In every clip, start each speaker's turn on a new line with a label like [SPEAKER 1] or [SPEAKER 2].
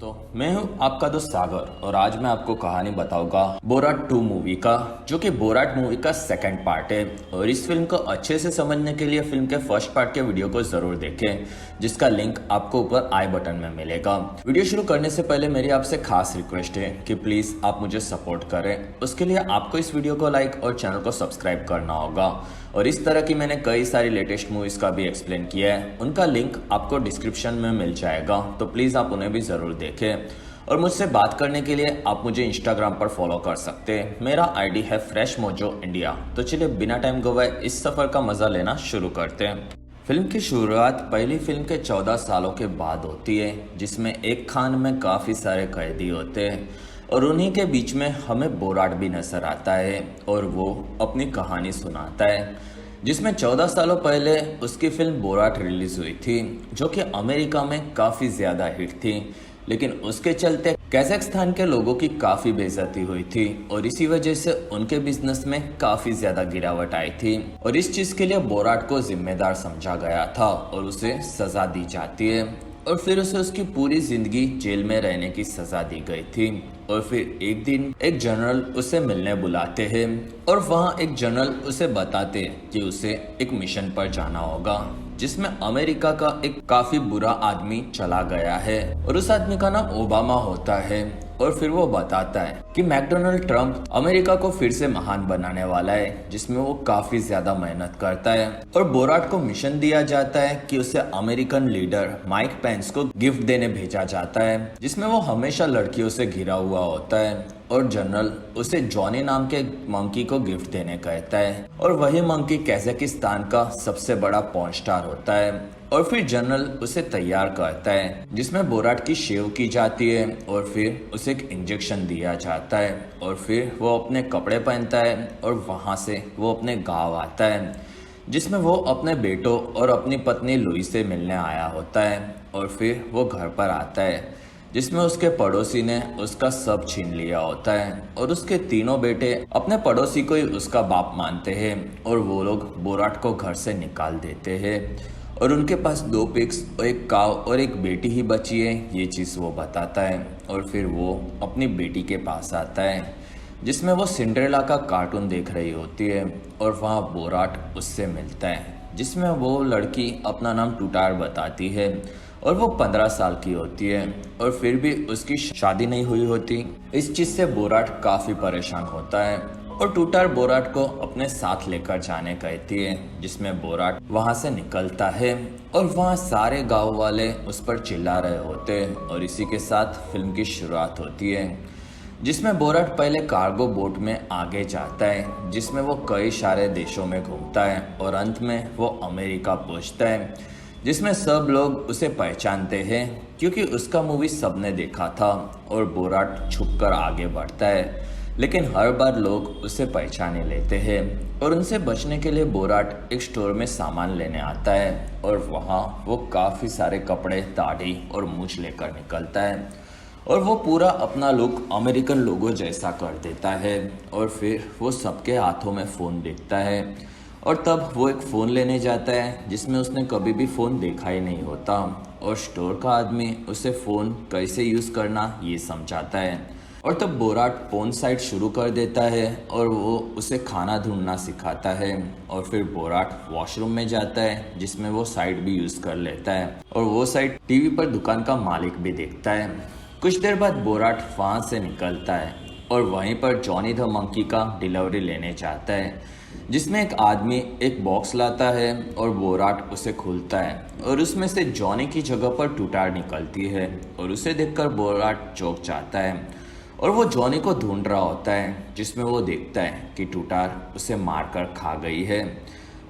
[SPEAKER 1] दोस्तों, मैं हूं आपका दोस्त सागर और आज मैं आपको कहानी बताऊंगा बोराट 2 मूवी का, जो कि बोराट मूवी का सेकंड पार्ट है। और इस फिल्म को अच्छे से समझने के लिए फिल्म के फर्स्ट पार्ट के वीडियो को जरूर देखें, जिसका लिंक आपको ऊपर आई बटन में मिलेगा। वीडियो शुरू करने से पहले मेरी आपसे खास रिक्वेस्ट है कि प्लीज आप मुझे सपोर्ट करें। उसके लिए आपको इस वीडियो को लाइक और चैनल को सब्सक्राइब करना होगा। और इस तरह की मैंने कई सारी लेटेस्ट मूवीज का भी एक्सप्लेन किया है, उनका लिंक आपको डिस्क्रिप्शन में मिल जाएगा, तो प्लीज आप उन्हें भी जरूर देखें। और मुझसे बात करने के लिए आप मुझे इंस्टाग्राम पर फॉलो कर सकते हैं। मेरा आईडी है फ्रेश मोजो इंडिया। तो चलिए बिना टाइम गवाए इस सफर का मजा लेना शुरू करते हैं। फिल्म की शुरुआत पहली फिल्म के 14 सालों के बाद होती है, जिसमें एक खान में काफी सारे कैदी होते हैं और उन्हीं के बीच में हमें बोराट भी नजर आता है और वो अपनी कहानी सुनाता है, जिसमें 14 सालों पहले उसकी फिल्म बोराट रिलीज हुई थी, जो कि अमेरिका में काफ़ी ज़्यादा हिट थी। लेकिन उसके चलते कजाकिस्तान के लोगों की काफ़ी बेइज्जती हुई थी और इसी वजह से उनके बिजनेस में काफ़ी ज़्यादा गिरावट आई थी। और इस चीज़ के लिए बोराट को जिम्मेदार समझा गया था और उसे सज़ा दी जाती है और फिर उसे उसकी पूरी जिंदगी जेल में रहने की सजा दी गई थी। और फिर एक दिन एक जनरल उसे मिलने बुलाते हैं और वहाँ एक जनरल उसे बताते हैं कि उसे एक मिशन पर जाना होगा, जिसमें अमेरिका का एक काफी बुरा आदमी चला गया है और उस आदमी का नाम ओबामा होता है। और फिर वो बताता है कि मैकडोनाल्ड ट्रम्प अमेरिका को फिर से महान बनाने वाला है, जिसमें वो काफी ज्यादा मेहनत करता है। और बोराट को मिशन दिया जाता है कि उसे अमेरिकन लीडर माइक पेंस को गिफ्ट देने भेजा जाता है, जिसमें वो हमेशा लड़कियों से घिरा हुआ होता है। और जनरल उसे जॉनी नाम के मंकी को गिफ्ट देने कहता है और वही मंकी कजाकिस्तान का सबसे बड़ा पॉर्न स्टार होता है। और फिर जनरल उसे तैयार करता है, जिसमें बोराट की शेव की जाती है और फिर उसे एक इंजेक्शन दिया जाता है और फिर वो अपने कपड़े पहनता है और वहाँ से वो अपने गांव आता है, जिसमें वो अपने बेटों और अपनी पत्नी लुई से मिलने आया होता है। और फिर वो घर पर आता है, जिसमें उसके पड़ोसी ने उसका सब छीन लिया होता है और उसके तीनों बेटे अपने पड़ोसी को ही उसका बाप मानते हैं और वो लोग बोराट को घर से निकाल देते हैं। और उनके पास 2 पिग्स और एक काव और एक बेटी ही बची है, ये चीज़ वो बताता है। और फिर वो अपनी बेटी के पास आता है, जिसमें वो सिंड्रेला का कार्टून देख रही होती है और वहाँ बोराट उससे मिलता है, जिसमें वो लड़की अपना नाम टूटार बताती है और वो 15 साल की होती है और फिर भी उसकी शादी नहीं हुई होती। इस चीज़ से बोराट काफ़ी परेशान होता है और टूटार बोराट को अपने साथ लेकर जाने कहती है, जिसमें बोराट वहां से निकलता है और वहां सारे गांव वाले उस पर चिल्ला रहे होते हैं। और इसी के साथ फिल्म की शुरुआत होती है, जिसमें बोराट पहले कार्गो बोट में आगे जाता है, जिसमें वो कई सारे देशों में घूमता है और अंत में वो अमेरिका पहुंचता है, जिसमें सब लोग उसे पहचानते हैं क्योंकि उसका मूवी सबने देखा था। और बोराट छुपकर आगे बढ़ता है, लेकिन हर बार लोग उसे पहचाने लेते हैं और उनसे बचने के लिए बोराट एक स्टोर में सामान लेने आता है और वहाँ वो काफ़ी सारे कपड़े, दाढ़ी और मूंछ लेकर निकलता है और वो पूरा अपना लुक अमेरिकन लोगों जैसा कर देता है। और फिर वो सबके हाथों में फ़ोन देखता है और तब वो एक फ़ोन लेने जाता है, जिसमें उसने कभी भी फ़ोन देखा ही नहीं होता। और स्टोर का आदमी उसे फ़ोन कैसे यूज़ करना ये समझाता है और तब बोराट पोर्न साइट शुरू कर देता है और वो उसे खाना ढूंढना सिखाता है। और फिर बोराट वॉशरूम में जाता है, जिसमें वो साइट भी यूज़ कर लेता है और वो साइट टीवी पर दुकान का मालिक भी देखता है। कुछ देर बाद बोराट वहाँ से निकलता है और वहीं पर जॉनी द मंकी का डिलीवरी लेने जाता है, जिसमें एक आदमी एक बॉक्स लाता है और बोराट उसे खोलता है और उसमें से जॉनी की जगह पर टूटार निकलती है और उसे देखकर बोराट चौंक जाता है और वो जॉनी को ढूंढ रहा होता है, जिसमें वो देखता है कि टूटार उसे मारकर खा गई है।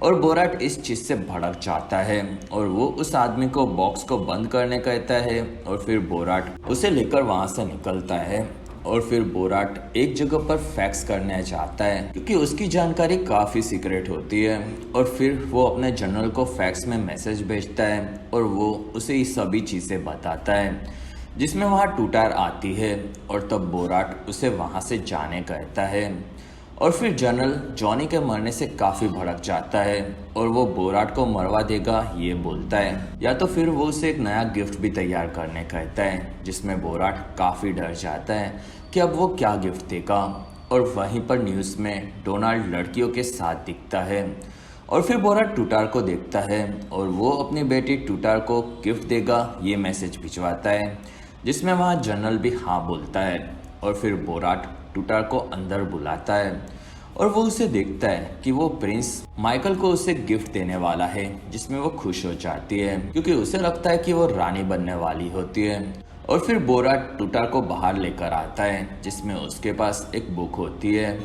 [SPEAKER 1] और बोराट इस चीज़ से भड़क जाता है और वो उस आदमी को बॉक्स को बंद करने कहता है और फिर बोराट उसे लेकर वहाँ से निकलता है। और फिर बोराट एक जगह पर फैक्स करने जाता है, क्योंकि उसकी जानकारी काफ़ी सीक्रेट होती है। और फिर वो अपने जनरल को फैक्स में मैसेज भेजता है और वो उसे ये सभी चीज़ें बताता है, जिसमें वहाँ टूटार आती है और तब बोराट उसे वहाँ से जाने कहता है। और फिर जनरल जॉनी के मरने से काफी भड़क जाता है और वो बोराट को मरवा देगा ये बोलता है, या तो फिर वो उसे एक नया गिफ्ट भी तैयार करने कहता है, जिसमें बोराट काफी डर जाता है कि अब वो क्या गिफ्ट देगा। और वहीं पर न्यूज़ में डोनाल्ड लड़कियों के साथ दिखता है और फिर बोराट टूटार को देखता है और वो अपनी बेटी टूटार को गिफ्ट देगा ये मैसेज भिजवाता है, जिसमें वहाँ जनरल भी हाँ बोलता है। और फिर बोराट टूटार को अंदर बुलाता है और वो उसे देखता है कि वो प्रिंस माइकल को उसे गिफ्ट देने वाला है, जिसमें वो खुश हो जाती है क्योंकि उसे लगता है कि वो रानी बनने वाली होती है। और फिर बोराट टूटार को बाहर लेकर आता है, जिसमें उसके पास एक बुक होती है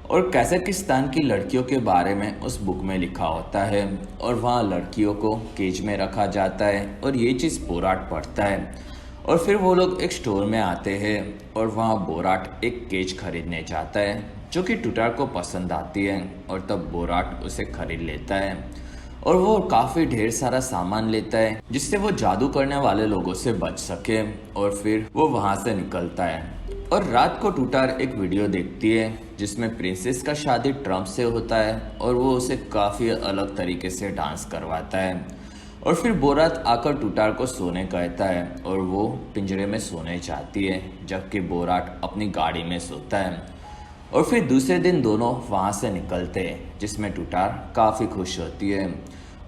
[SPEAKER 1] और कजाकिस्तान की लड़कियों के बारे में उस बुक में लिखा होता है और वहाँ लड़कियों को केज में रखा जाता है और ये चीज़ बोराट पढ़ता है। और फिर वो लोग एक स्टोर में आते हैं और वहाँ बोराट एक केज खरीदने जाता है जो कि टूटार को पसंद आती है और तब बोराट उसे खरीद लेता है और वो काफ़ी ढेर सारा सामान लेता है जिससे वो जादू करने वाले लोगों से बच सके। और फिर वो वहाँ से निकलता है और रात को टूटार एक वीडियो देखती है जिसमें प्रिंसेस का शादी ट्रम्प से होता है और वो उसे काफ़ी अलग तरीके से डांस करवाता है। और फिर बोराट आकर टूटार को सोने कहता है और वो पिंजरे में सोने चाहती है, जबकि बोराट अपनी गाड़ी में सोता है। और फिर दूसरे दिन दोनों वहाँ से निकलते हैं, जिसमें टूटार काफ़ी खुश होती है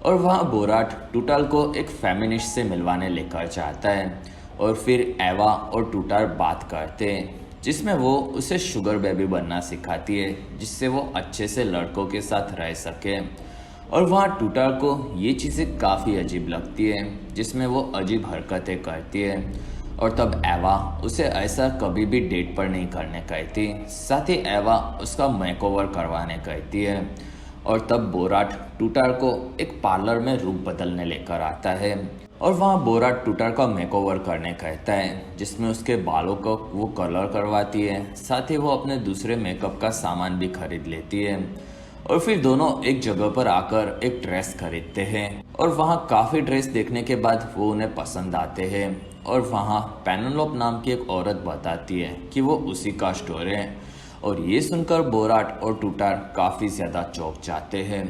[SPEAKER 1] और वहाँ बोराट टूटार को एक फेमिनिस्ट से मिलवाने लेकर जाता है। और फिर एवा और टूटार बात करते हैं, जिसमें वो उसे शुगर बेबी बनना सिखाती है, जिससे वो अच्छे से लड़कों के साथ रह सके। और वहाँ टूटार को ये चीज़ें काफ़ी अजीब लगती है, जिसमें वो अजीब हरकतें करती है। और तब एवा उसे ऐसा कभी भी डेट पर नहीं करने कहती, साथ ही एवा उसका मेकओवर करवाने कहती है। और तब बोराट टूटार को एक पार्लर में रूप बदलने लेकर आता है और वहाँ बोराट टूटार का मेकओवर करने कहता है, जिसमें उसके बालों को वो कलर करवाती है, साथ ही वो अपने दूसरे मेकअप का सामान भी खरीद लेती है। और फिर दोनों एक जगह पर आकर एक ड्रेस खरीदते हैं और वहाँ काफ़ी ड्रेस देखने के बाद वो उन्हें पसंद आते हैं। और वहाँ पेनेलोप नाम की एक औरत बताती है कि वो उसी का स्टोर है और ये सुनकर बोराट और टूटार काफ़ी ज़्यादा चौंक जाते हैं।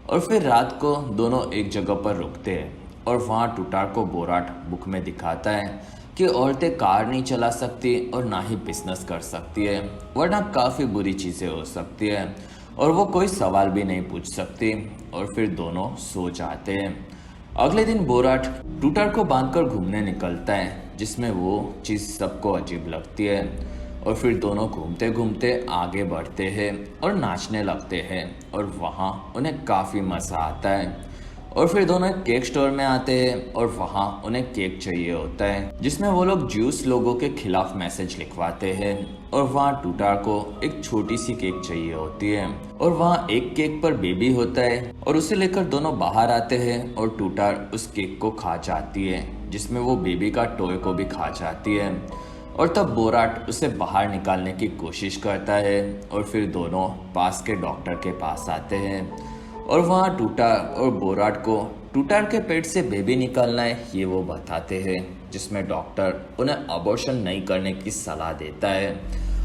[SPEAKER 1] और फिर रात को दोनों एक जगह पर रुकते हैं और वहाँ टूटार को बोराट बुक में दिखाता है कि औरतें कार नहीं चला सकती और ना ही बिजनेस कर सकती है, वरना काफ़ी बुरी चीज़ें हो सकती है और वो कोई सवाल भी नहीं पूछ सकती। और फिर दोनों सो जाते हैं। अगले दिन बोराट टूटार को बांधकर घूमने निकलता है, जिसमें वो चीज़ सबको अजीब लगती है। और फिर दोनों घूमते घूमते आगे बढ़ते हैं और नाचने लगते हैं और वहाँ उन्हें काफ़ी मज़ा आता है। और फिर दोनों एक केक स्टोर में आते हैं और वहाँ उन्हें केक चाहिए होता है, जिसमें वो लोग ज्यूस लोगों के खिलाफ मैसेज लिखवाते हैं। और वहाँ टूटार को एक छोटी सी केक चाहिए होती है और वहाँ एक केक पर बेबी होता है और उसे लेकर दोनों बाहर आते हैं और टूटार उस केक को खा जाती है, जिसमें वो बेबी का टॉय को भी खा जाती है। और तब बोराट उसे बाहर निकालने की कोशिश करता है और फिर दोनों पास के डॉक्टर के पास आते हैं और वहाँ टूटार और बोराट को टूटार के पेट से बेबी निकालना है ये वो बताते हैं, जिसमें डॉक्टर उन्हें अबॉर्शन नहीं करने की सलाह देता है।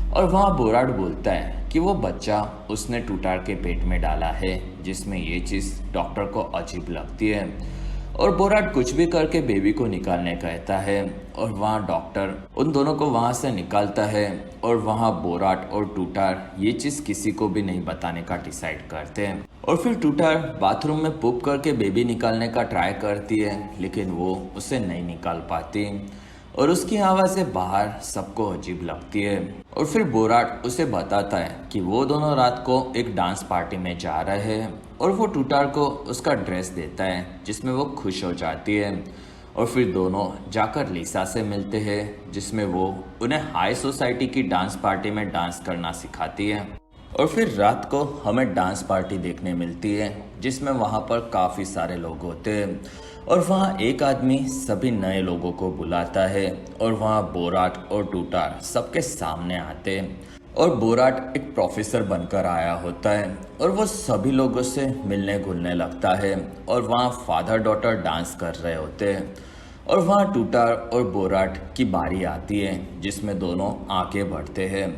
[SPEAKER 1] और वहाँ बोराट बोलता है कि वो बच्चा उसने टूटार के पेट में डाला है, जिसमें ये चीज़ डॉक्टर को अजीब लगती है। और बोराट कुछ भी करके बेबी को निकालने कहता है और वहाँ डॉक्टर उन दोनों को वहाँ से निकालता है। और वहाँ बोराट और टूटार ये चीज़ किसी को भी नहीं बताने का डिसाइड करते हैं। और फिर टूटार बाथरूम में पुप करके बेबी निकालने का ट्राई करती है, लेकिन वो उसे नहीं निकाल पाती और उसकी आवाज़ें बाहर सबको अजीब लगती है। और फिर बोराट उसे बताता है कि वो दोनों रात को एक डांस पार्टी में जा रहे हैं और वो टूटार को उसका ड्रेस देता है, जिसमें वो खुश हो जाती है। और फिर दोनों जाकर लिसा से मिलते हैं, जिसमें वो उन्हें हाई सोसाइटी की डांस पार्टी में डांस करना सिखाती है। और फिर रात को हमें डांस पार्टी देखने मिलती है, जिसमें वहाँ पर काफ़ी सारे लोग होते हैं और वहाँ एक आदमी सभी नए लोगों को बुलाता है और वहाँ बोराट और टूटार सबके सामने आते हैं। और बोराट एक प्रोफेसर बनकर आया होता है और वो सभी लोगों से मिलने घुलने लगता है और वहाँ फादर डॉटर डांस कर रहे होते हैं। और वहाँ टूटार और बोराट की बारी आती है, जिसमें दोनों आगे बढ़ते हैं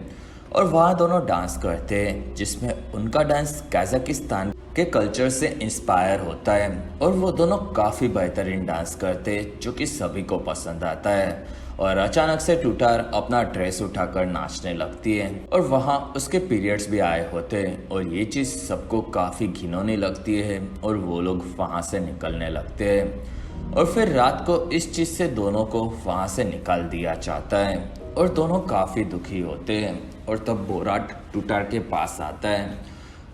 [SPEAKER 1] और वहाँ दोनों डांस करते हैं, जिसमें उनका डांस कजाकिस्तान के कल्चर से इंस्पायर होता है और वो दोनों काफ़ी बेहतरीन डांस करते हैं, जो कि सभी को पसंद आता है। और अचानक से टूटार अपना ड्रेस उठाकर नाचने लगती है और वहाँ उसके पीरियड्स भी आए होते हैं और ये चीज़ सबको काफ़ी घिनौनी लगती है और वो लोग वहाँ से निकलने लगते हैं। और फिर रात को इस चीज़ से दोनों को वहाँ से निकाल दिया जाता है और दोनों काफ़ी दुखी होते हैं। और तब बोराट टूटार के पास आता है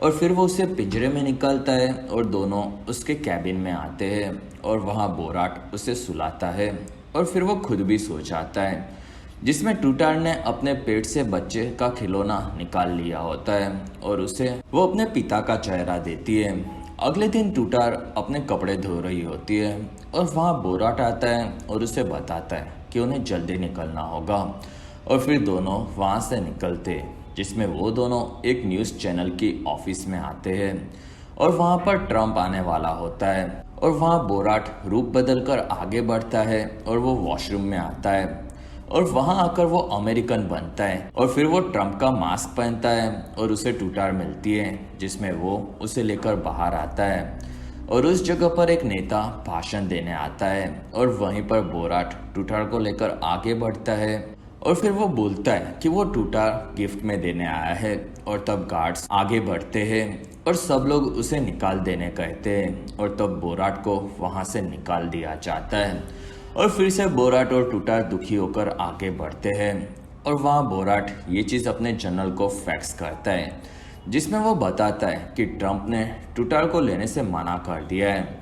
[SPEAKER 1] और फिर वो उसे पिंजरे में निकालता है और दोनों उसके कैबिन में आते हैं और वहाँ बोराट उसे सुलाता है और फिर वो खुद भी सो जाता है, जिसमें टूटार ने अपने पेट से बच्चे का खिलौना निकाल लिया होता है और उसे वो अपने पिता का चेहरा देती है। अगले दिन टूटार अपने कपड़े धो रही होती है और वहाँ बोराट आता है और उसे बताता है कि उन्हें जल्दी निकलना होगा। और फिर दोनों वहाँ से निकलते, जिसमें वो दोनों एक न्यूज़ चैनल की ऑफिस में आते हैं और वहाँ पर ट्रम्प आने वाला होता है। और वहाँ बोराट रूप बदलकर आगे बढ़ता है और वो वॉशरूम में आता है और वहाँ आकर वो अमेरिकन बनता है और फिर वो ट्रम्प का मास्क पहनता है और उसे टूटार मिलती है, जिसमें वो उसे लेकर बाहर आता है और उस जगह पर एक नेता भाषण देने आता है और वहीं पर बोराट टूटार को लेकर आगे बढ़ता है और फिर वो बोलता है कि वो टूटार गिफ्ट में देने आया है। और तब गार्ड्स आगे बढ़ते हैं और सब लोग उसे निकाल देने कहते हैं और तब बोराट को वहाँ से निकाल दिया जाता है। और फिर से बोराट और टूटार दुखी होकर आगे बढ़ते हैं और वहाँ बोराट ये चीज़ अपने जनरल को फैक्स करता है, जिसमें वो बताता है कि ट्रम्प ने टूटार को लेने से मना कर दिया है।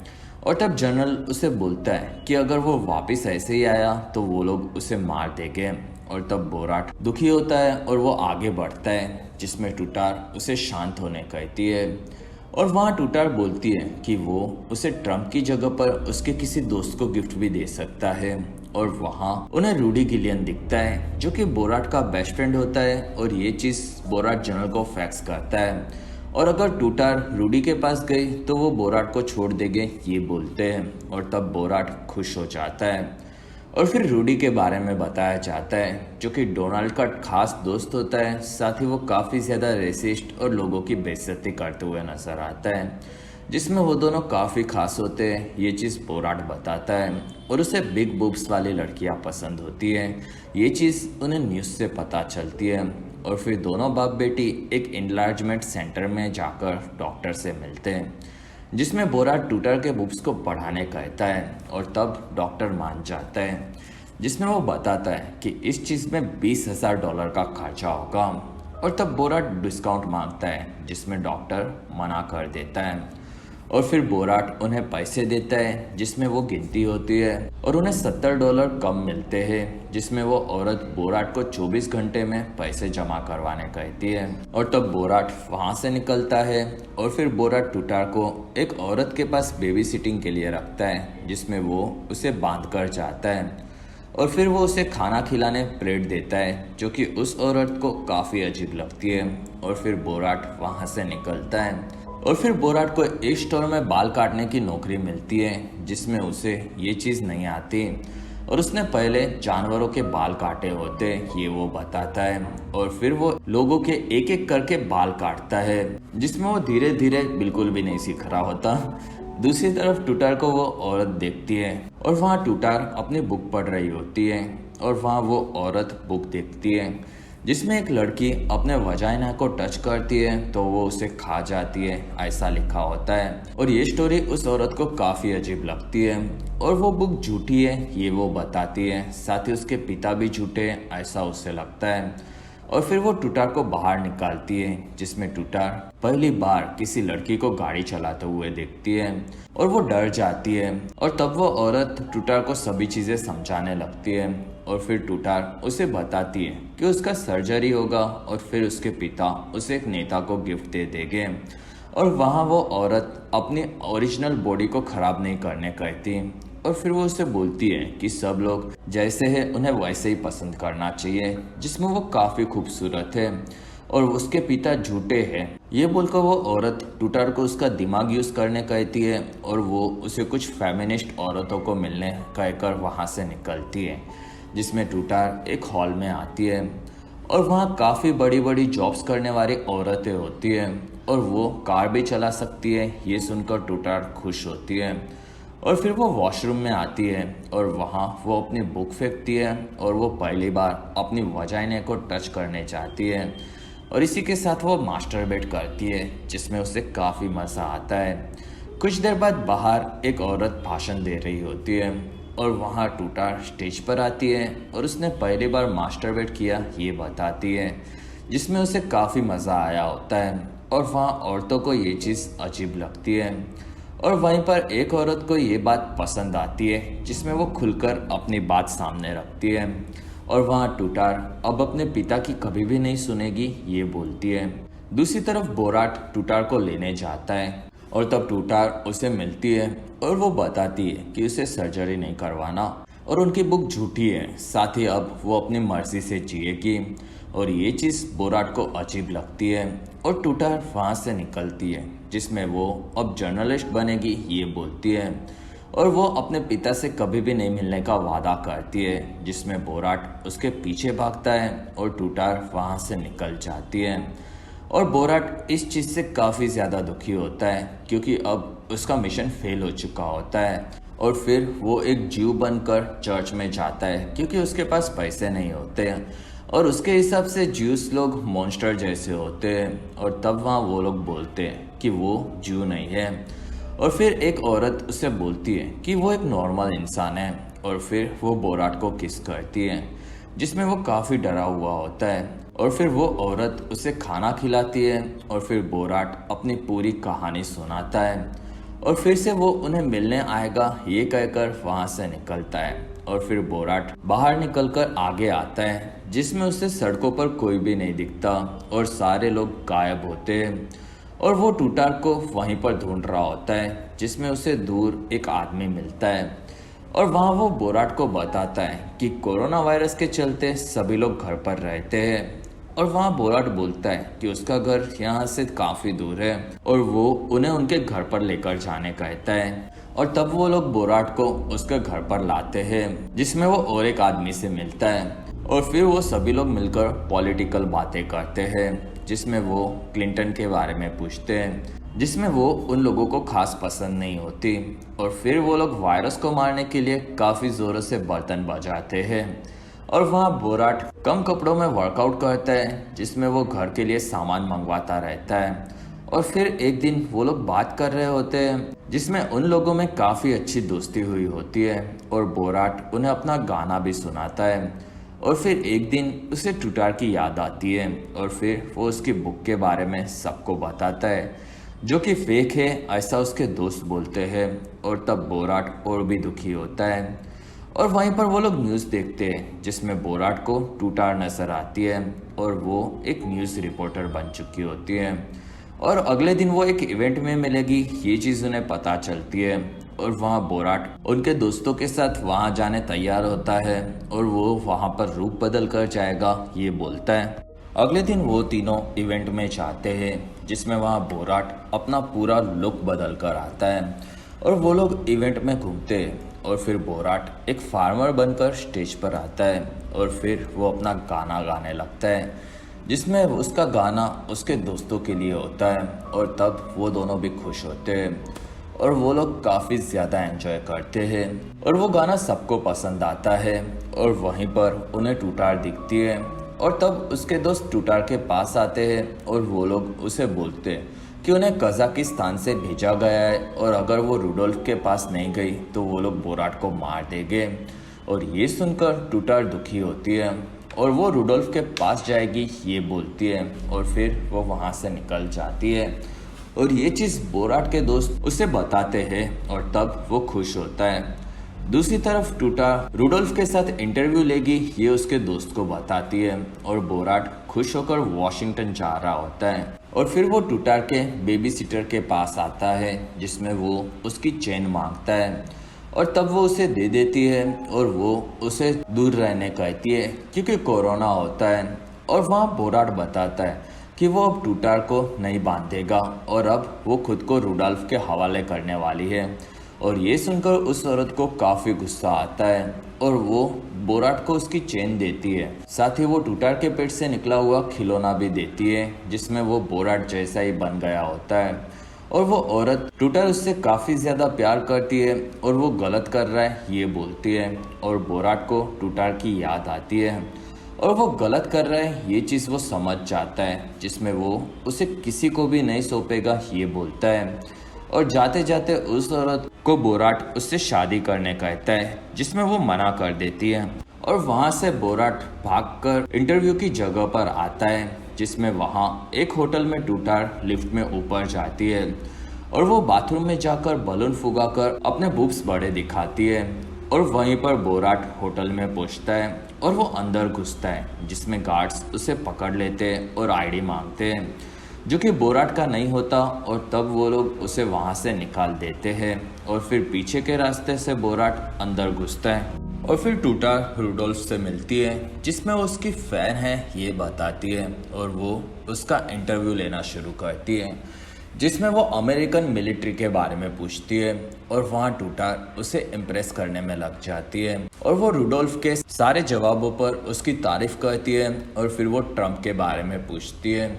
[SPEAKER 1] और तब जनरल उसे बोलता है कि अगर वो वापस ऐसे ही आया तो वो लोग उसे मार देंगे। और तब बोराट दुखी होता है और वो आगे बढ़ता है, जिसमें टूटार उसे शांत होने कहती है। और वहाँ टूटार बोलती है कि वो उसे ट्रम्प की जगह पर उसके किसी दोस्त को गिफ्ट भी दे सकता है। और वहाँ उन्हें रूडी गिलियन दिखता है, जो कि बोराट का बेस्ट फ्रेंड होता है और ये चीज़ बोराट जनरल को फैक्स करता है। और अगर टूटार रूडी के पास गई तो वो बोराट को छोड़ देंगे, ये बोलते हैं। और तब बोराट खुश हो जाता है और फिर रूडी के बारे में बताया जाता है, जो कि डोनाल्ड का खास दोस्त होता है। साथ ही वो काफ़ी ज़्यादा रेसिस्ट और लोगों की बेइज्जती करते हुए नजर आता है, जिसमें वो दोनों काफ़ी खास होते हैं। ये चीज़ बोराट बताता है और उसे बिग बूब्स वाली लड़कियां पसंद होती हैं। ये चीज़ उन्हें न्यूज़ से पता चलती है और फिर दोनों बाप बेटी एक इनलार्जमेंट सेंटर में जाकर डॉक्टर से मिलते हैं, जिसमें बोराट टूटार के बूब्स को बढ़ाने कहता है और तब डॉक्टर मान जाता है, जिसमें वो बताता है कि इस चीज़ में $20,000 का खर्चा होगा। और तब बोराट डिस्काउंट मांगता है, जिसमें डॉक्टर मना कर देता है। और फिर बोराट उन्हें पैसे देता है, जिसमें वो गिनती होती है और उन्हें $70 कम मिलते हैं, जिसमें वो औरत बोराट को 24 घंटे में पैसे जमा करवाने कहती है। और तब बोराट वहाँ से निकलता है और फिर बोराट टूटार को एक औरत के पास बेबी सिटिंग के लिए रखता है, जिसमें वो उसे बांध कर जाता है और फिर वो उसे खाना खिलाने प्लेट देता है, जो कि उस औरत को काफ़ी अजीब लगती है। और फिर बोराट वहाँ से निकलता है और फिर बोराट को एक स्टोर में बाल काटने की नौकरी मिलती है, जिसमें उसे ये चीज़ नहीं आती और उसने पहले जानवरों के बाल काटे होते, ये वो बताता है। और फिर वो लोगों के एक एक करके बाल काटता है, जिसमें वो धीरे धीरे बिल्कुल भी नहीं सीख रहा होता। दूसरी तरफ टूटार को वो औरत देखती है और वहाँ टूटार अपनी बुक पढ़ रही होती है और वहाँ वो औरत बुक देखती है, जिसमें एक लड़की अपने वजाइना को टच करती है तो वो उसे खा जाती है, ऐसा लिखा होता है। और ये स्टोरी उस औरत को काफ़ी अजीब लगती है और वो बुक झूठी है, ये वो बताती है। साथ ही उसके पिता भी झूठे, ऐसा उसे लगता है। और फिर वो टूटार को बाहर निकालती है, जिसमें टूटार पहली बार किसी लड़की को गाड़ी चलाते हुए देखती है और वो डर जाती है। और तब वो औरत टूटार को सभी चीज़ें समझाने लगती है और फिर टूटार उसे बताती है कि उसका सर्जरी होगा और फिर उसके पिता उसे एक नेता को गिफ्ट दे देंगे। और वहाँ वो औरत अपनी ओरिजिनल बॉडी को ख़राब नहीं करने कहती और फिर वो उससे बोलती है कि सब लोग जैसे है उन्हें वैसे ही पसंद करना चाहिए, जिसमें वो काफ़ी खूबसूरत है और उसके पिता झूठे हैं। ये बोलकर वो औरत टूटार को उसका दिमाग यूज़ करने कहती है और वो उसे कुछ फेमिनिस्ट औरतों को मिलने कहकर वहाँ से निकलती है, जिसमें टूटार एक हॉल में आती है और वहाँ काफ़ी बड़ी बड़ी जॉब्स करने वाली औरतें होती हैं और वो कार भी चला सकती है। ये सुनकर टूटार खुश होती है और फिर वो वॉशरूम में आती है और वहाँ वो अपनी बुक फेंकती है और वो पहली बार अपनी वजाइना को टच करने चाहती है और इसी के साथ वो मास्टरबेट करती है जिसमें उसे काफ़ी मज़ा आता है। कुछ देर बाद बाहर एक औरत भाषण दे रही होती है और वहाँ टूटार स्टेज पर आती है और उसने पहली बार मास्टरबेट किया ये बताती है, जिसमें उसे काफ़ी मज़ा आया होता है और वहाँ औरतों को ये चीज़ अजीब लगती है। और वहीं पर एक औरत को ये बात पसंद आती है जिसमें वो खुलकर अपनी बात सामने रखती है और वहाँ टूटार अब अपने पिता की कभी भी नहीं सुनेगी ये बोलती है। दूसरी तरफ बोराट टूटार को लेने जाता है और तब टूटार उसे मिलती है और वो बताती है कि उसे सर्जरी नहीं करवाना और उनकी बुक झूठी है, साथ ही अब वो अपनी मर्जी से जिएगी। और ये चीज़ बोराट को अजीब लगती है और टूटार वहाँ से निकलती है जिसमें वो अब जर्नलिस्ट बनेगी ये बोलती है और वो अपने पिता से कभी भी नहीं मिलने का वादा करती है, जिसमें बोराट उसके पीछे भागता है और टूटार वहाँ से निकल जाती है। और बोराट इस चीज़ से काफ़ी ज़्यादा दुखी होता है क्योंकि अब उसका मिशन फेल हो चुका होता है और फिर वो एक ज्यू बनकर चर्च में जाता है क्योंकि उसके पास पैसे नहीं होते हैं और उसके हिसाब से ज्यूस लोग मॉन्स्टर जैसे होते हैं और तब वहाँ वो लोग बोलते हैं कि वो ज्यू नहीं है। और फिर एक औरत उससे बोलती है कि वो एक नॉर्मल इंसान है और फिर वो बोराट को किस करती है जिसमें वो काफ़ी डरा हुआ होता है और फिर वो औरत उसे खाना खिलाती है और फिर बोराट अपनी पूरी कहानी सुनाता है और फिर से वो उन्हें मिलने आएगा ये कहकर वहाँ से निकलता है। और फिर बोराट बाहर निकलकर आगे आता है जिसमें उसे सड़कों पर कोई भी नहीं दिखता और सारे लोग गायब होते हैं और वो टूटार को वहीं पर ढूंढ रहा होता है जिसमें उसे दूर एक आदमी मिलता है और वहाँ वो बोराट को बताता है कि कोरोना वायरस के चलते सभी लोग घर पर रहते हैं और वहाँ बोराट बोलता है कि उसका घर यहाँ से काफ़ी दूर है और वो उन्हें उनके घर पर लेकर जाने कहता है। और तब वो लोग बोराट को उसके घर पर लाते हैं जिसमें वो और एक आदमी से मिलता है और फिर वो सभी लोग मिलकर पॉलिटिकल बातें करते हैं जिसमें वो क्लिंटन के बारे में पूछते हैं जिसमें वो उन लोगों को खास पसंद नहीं होती और फिर वो लोग वायरस को मारने के लिए काफ़ी ज़ोरों से बर्तन बजाते हैं। और वहाँ बोराट कम कपड़ों में वर्कआउट करता है जिसमें वो घर के लिए सामान मंगवाता रहता है और फिर एक दिन वो लोग बात कर रहे होते हैं जिसमें उन लोगों में काफ़ी अच्छी दोस्ती हुई होती है और बोराट उन्हें अपना गाना भी सुनाता है। और फिर एक दिन उसे टूटार की याद आती है और फिर वो उसकी बुक के बारे में सबको बताता है जो कि फेक है ऐसा उसके दोस्त बोलते हैं और तब बोराट और भी दुखी होता है। और वहीं पर वो लोग न्यूज़ देखते हैं जिसमें बोराट को टूटार नजर आती है और वो एक न्यूज़ रिपोर्टर बन चुकी होती है और अगले दिन वो एक इवेंट में मिलेगी ये चीज़ उन्हें पता चलती है और वहाँ बोराट उनके दोस्तों के साथ वहाँ जाने तैयार होता है और वो वहाँ पर रूप बदल कर जाएगा ये बोलता है। अगले दिन वो तीनों इवेंट में जाते हैं जिसमें वहाँ बोराट अपना पूरा लुक बदल कर आता है और वो लोग इवेंट में घूमते हैं और फिर बोराट एक फार्मर बनकर स्टेज पर आता है और फिर वो अपना गाना गाने लगता है जिसमें उसका गाना उसके दोस्तों के लिए होता है और तब वो दोनों भी खुश होते हैं और वो लोग काफ़ी ज़्यादा एंजॉय करते हैं और वो गाना सबको पसंद आता है और वहीं पर उन्हें टूटार दिखती है और तब उसके दोस्त टूटार के पास आते हैं और वो लोग उसे बोलते हैं कि उन्हें कजाकिस्तान से भेजा गया है और अगर वो रुडोल्फ के पास नहीं गई तो वो लोग बोराट को मार देंगे। और ये सुनकर टूटार दुखी होती है और वो रुडोल्फ के पास जाएगी ये बोलती है और फिर वो वहाँ से निकल जाती है और ये चीज़ बोराट के दोस्त उसे बताते हैं और तब वो खुश होता है। दूसरी तरफ टूटार रुडोल्फ के साथ इंटरव्यू लेगी ये उसके दोस्त को बताती है और बोराट खुश होकर वॉशिंगटन जा रहा होता है और फिर वो टूटार के बेबी सिटर के पास आता है जिसमें वो उसकी चेन मांगता है और तब वो उसे दे देती है और वो उसे दूर रहने कहती है क्योंकि कोरोना होता है। और वहाँ बोराट बताता है कि वो अब टूटार को नहीं बांधेगा और अब वो खुद को रुडोल्फ के हवाले करने वाली है और ये सुनकर उस औरत को काफ़ी गुस्सा आता है और वो बोराट को उसकी चेन देती है। साथ ही वो टूटार के पेट से निकला हुआ खिलौना भी देती है जिसमें वो बोराट जैसा ही बन गया होता है। और वो औरत टूटार उससे काफ़ी ज़्यादा प्यार करती है और वो गलत कर रहा है ये बोलती है। और बोराट को टूटार की याद आती है और वो गलत कर रहा है ये चीज़ वो समझ जाता है, जिसमें वो उसे किसी को भी नहीं सौंपेगा ये बोलता है। और जाते जाते उस औरत को बोराट उससे शादी करने कहता है, जिसमें वो मना कर देती है। और वहाँ से बोराट भागकर इंटरव्यू की जगह पर आता है, जिसमें वहाँ एक होटल में टूटार लिफ्ट में ऊपर जाती है और वो बाथरूम में जाकर बलून फुगाकर अपने बूब्स बड़े दिखाती है। और वहीं पर बोराट होटल में पहुंचता है और वो अंदर घुसता है, जिसमें गार्ड्स उसे पकड़ लेते हैं और आईडी मांगते हैं, जो कि बोराट का नहीं होता। और तब वो लोग उसे वहाँ से निकाल देते हैं और फिर पीछे के रास्ते से बोराट अंदर घुसता है और फिर टूटार रुडोल्फ से मिलती है, जिसमें वो उसकी फ़ैन है ये बताती है और वो उसका इंटरव्यू लेना शुरू करती है, जिसमें वो अमेरिकन मिलिट्री के बारे में पूछती है। और वहाँ टूटार उसे इम्प्रेस करने में लग जाती है और वो रुडोल्फ के सारे जवाबों पर उसकी तारीफ करती है। और फिर वो ट्रम्प के बारे में पूछती है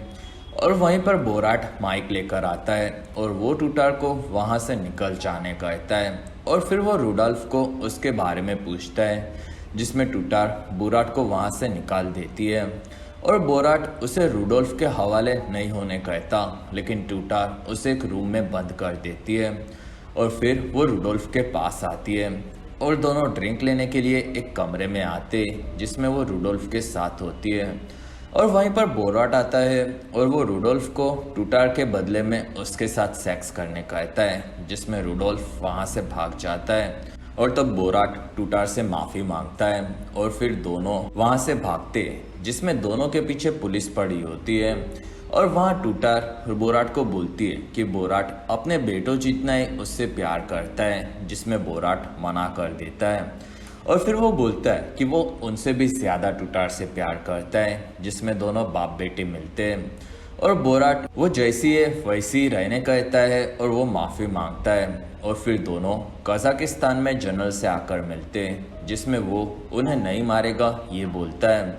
[SPEAKER 1] और वहीं पर बोराट माइक लेकर आता है और वो टूटार को वहाँ से निकल जाने कहता है। और फिर वो रुडोल्फ को उसके बारे में पूछता है, जिसमें टूटार बोराट को वहाँ से निकाल देती है। और बोराट उसे रुडोल्फ के हवाले नहीं होने कहता, लेकिन टूटार उसे एक रूम में बंद कर देती है। और फिर वो रुडोल्फ के पास आती है और दोनों ड्रिंक लेने के लिए एक कमरे में आते, जिसमें वो रुडोल्फ के साथ होती है। और वहीं पर बोराट आता है और वो रुडोल्फ को टूटार के बदले में उसके साथ सेक्स करने कहता है, जिसमें रुडोल्फ वहाँ से भाग जाता है। और तब बोराट टूटार से माफ़ी मांगता है और फिर दोनों वहाँ से भागते, जिसमें दोनों के पीछे पुलिस पड़ी होती है। और वहाँ टूटार बोराट को बोलती है कि बोराट अपने बेटों जितना ही उससे प्यार करता है, जिसमें बोराट मना कर देता है। और फिर वो बोलता है कि वो उनसे भी ज़्यादा टूटार से प्यार करता है, जिसमें दोनों बाप बेटे मिलते हैं। और बोराट वो जैसी है वैसी ही रहने कहता है और वो माफ़ी मांगता है। और फिर दोनों कजाकिस्तान में जनरल से आकर मिलते हैं, जिसमें वो उन्हें नहीं मारेगा ये बोलता है।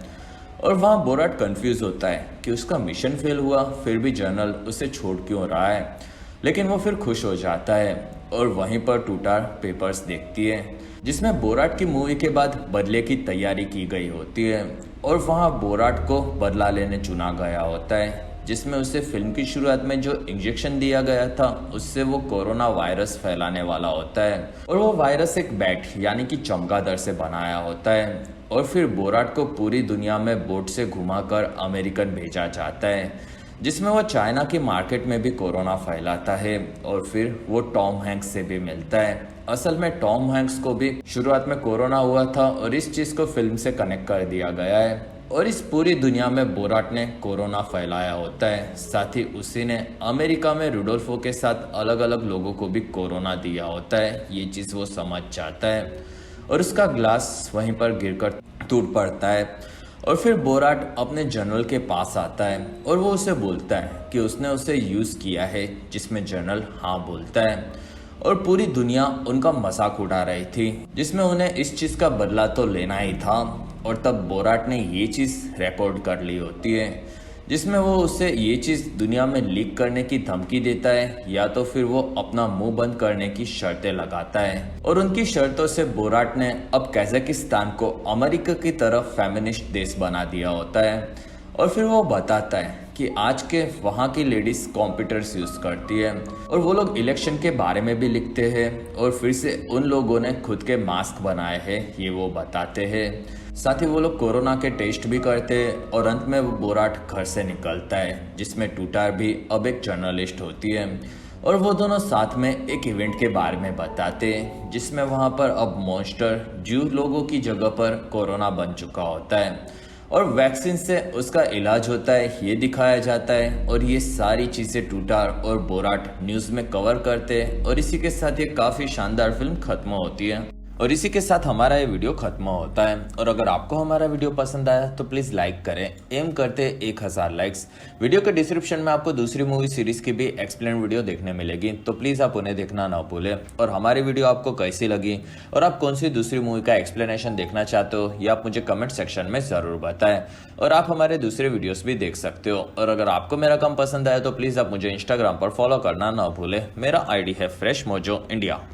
[SPEAKER 1] और वहाँ बोराट कंफ्यूज होता है कि उसका मिशन फेल हुआ, फिर भी जनरल उसे छोड़ क्यों रहा है, लेकिन वो फिर खुश हो जाता है। और वहीं पर टूटार पेपर्स देखती है, जिसमें बोराट की मूवी के बाद बदले की तैयारी की गई होती है। और वहाँ बोराट को बदला लेने चुना गया होता है, जिसमें उसे फिल्म की शुरुआत में जो इंजेक्शन दिया गया था उससे वो कोरोना वायरस फैलाने वाला होता है। और वो वायरस एक बैट यानी कि चमगादड़ से बनाया होता है। और फिर बोराट को पूरी दुनिया में बोट से घुमाकर अमेरिकन भेजा जाता है, जिसमें वो चाइना की मार्केट में भी कोरोना फैलाता है। और फिर वो टॉम हैंक्स से भी मिलता है। असल में टॉम हैंक्स को भी शुरुआत में कोरोना हुआ था और इस चीज़ को फिल्म से कनेक्ट कर दिया गया है। और इस पूरी दुनिया में बोराट ने कोरोना फैलाया होता है। साथ ही उसी ने अमेरिका में रुडोल्फो के साथ अलग अलग लोगों को भी कोरोना दिया होता है, ये चीज़ वो समझ जाता है। और उसका ग्लास वहीं पर गिरकर टूट पड़ता है। और फिर बोराट अपने जनरल के पास आता है और वो उसे बोलता है कि उसने उसे यूज़ किया है, जिसमें जनरल हाँ बोलता है। और पूरी दुनिया उनका मजाक उड़ा रही थी, जिसमें उन्हें इस चीज़ का बदला तो लेना ही था। और तब बोराट ने ये चीज़ रिकॉर्ड कर ली होती है, जिसमें वो उसे ये चीज़ दुनिया में लीक करने की धमकी देता है, या तो फिर वो अपना मुंह बंद करने की शर्तें लगाता है। और उनकी शर्तों से बोराट ने अब कजाकिस्तान को अमेरिका की तरफ फेमिनिस्ट देश बना दिया होता है। और फिर वो बताता है कि आज के वहाँ की लेडीज़ कंप्यूटर्स यूज़ करती है और वो लोग इलेक्शन के बारे में भी लिखते हैं। और फिर से उन लोगों ने खुद के मास्क बनाए हैं ये वो बताते हैं। साथ ही वो लोग कोरोना के टेस्ट भी करते हैं। और अंत में वो बोराट घर से निकलता है, जिसमें टूटार भी अब एक जर्नलिस्ट होती है। और वो दोनों साथ में एक इवेंट के बारे में बताते हैं, जिसमें वहाँ पर अब मॉन्स्टर ज्यू लोगों की जगह पर कोरोना बन चुका होता है और वैक्सीन से उसका इलाज होता है ये दिखाया जाता है। और ये सारी चीज़ें टूटार और बोराट न्यूज़ में कवर करते हैं और इसी के साथ ये काफ़ी शानदार फिल्म खत्म होती है। और इसी के साथ हमारा ये वीडियो खत्म होता है। और अगर आपको हमारा वीडियो पसंद आया तो प्लीज लाइक करें, एम करते 1000 लाइक्स। वीडियो के डिस्क्रिप्शन में आपको दूसरी मूवी सीरीज की भी एक्सप्लेन वीडियो देखने मिलेगी, तो प्लीज आप उन्हें देखना ना भूलें। और हमारी वीडियो आपको कैसी लगी और आप कौन सी दूसरी मूवी का एक्सप्लेनेशन देखना चाहते हो, ये आप मुझे कमेंट सेक्शन में जरूर बताएं। और आप हमारे दूसरे वीडियोस भी देख सकते हो। और अगर आपको मेरा काम पसंद आया तो प्लीज आप मुझे इंस्टाग्राम पर फॉलो करना ना भूलें। मेरा आईडी है फ्रेश मोजो इंडिया।